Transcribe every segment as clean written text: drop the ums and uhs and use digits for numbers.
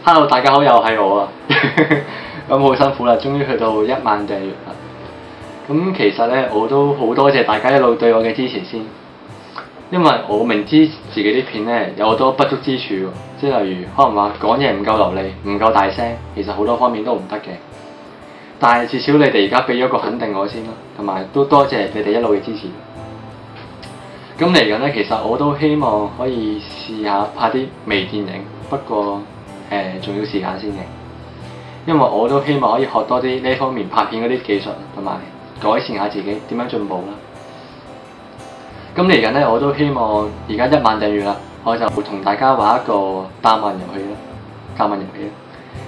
Hello， 大家好，又係我啊！咁好辛苦啦，終於去到1萬訂閱啦。咁其實咧，我都好多謝大家一路對我嘅支持先，因為我明知自己啲片咧有好多不足之處喎，即係例如可能話講嘢唔夠流利、唔夠大聲，其實好多方面都唔得嘅。但係至少你哋而家俾咗個肯定我先啦，同埋都多謝你哋一路嘅支持。咁嚟緊咧，其實我都希望可以試下拍啲微電影，不過仲要時間先嘅，因為我都希望可以學多啲呢方面拍片嗰啲技術，同埋改善下自己點樣進步啦。咁嚟緊咧，我都希望而家1萬訂閱啦，我就會同大家玩一個答問遊戲啦，答問遊戲啦。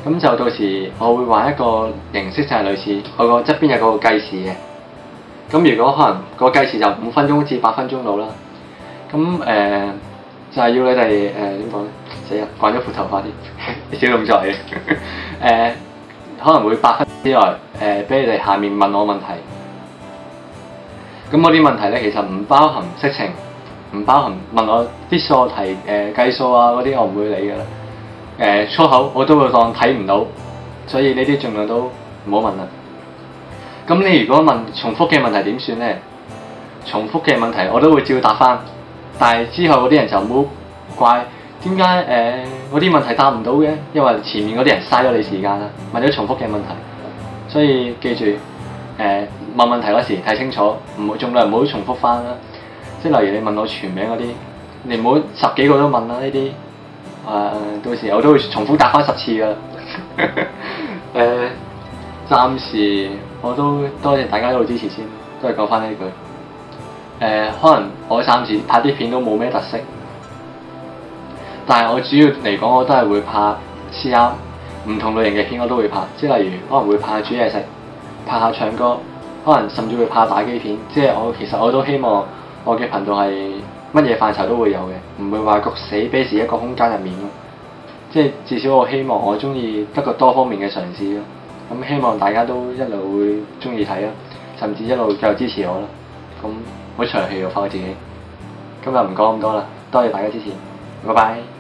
咁就到時我會玩一個形式，就係類似我個側邊有個計時嘅。咁如果可能個計時就5分鐘至8分鐘到啦。咁就係要你哋點講咧？死啦，慣咗撥頭髮啲小動作嚟嘅。可能會8分之內俾你哋下面問我問題。咁嗰啲問題咧，其實唔包含色情，唔包含問我啲數題計數啊嗰啲，我唔會理㗎啦。粗口我都會當睇唔到，所以呢啲盡量都唔好問啦。咁你如果問重複嘅問題點算咧？重複嘅問題我都會照答翻，但係之後嗰啲人就唔好怪點解嗰啲問題答唔到嘅，因為前面嗰啲人嘥咗你時間啦，問咗重複嘅問題。所以記住問問題嗰時睇清楚，盡量唔好重複翻啦。即係例如你問我全名嗰啲，你唔好10幾個都問啦呢啲。到時我都會重複答翻10次㗎。暫時我都多謝大家一路支持先，都係講翻呢句。可能我暫時拍啲片都冇咩特色，但係我主要嚟講，我都係會拍試下唔同類型嘅片，我都會拍。即係例如可能會拍下煮嘢食，拍下唱歌，可能甚至會拍下打機片。即係其實我都希望我嘅頻道係乜嘢範疇都會有嘅，唔會話焗死俾自己一個空間入面咯。即係至少我希望我中意得個多方面嘅嘗試咯。咁希望大家都一路會中意睇啦，甚至一路繼續支持我啦。咁好長氣喎，發我自己。今日唔講咁多啦，多謝大家支持，拜拜。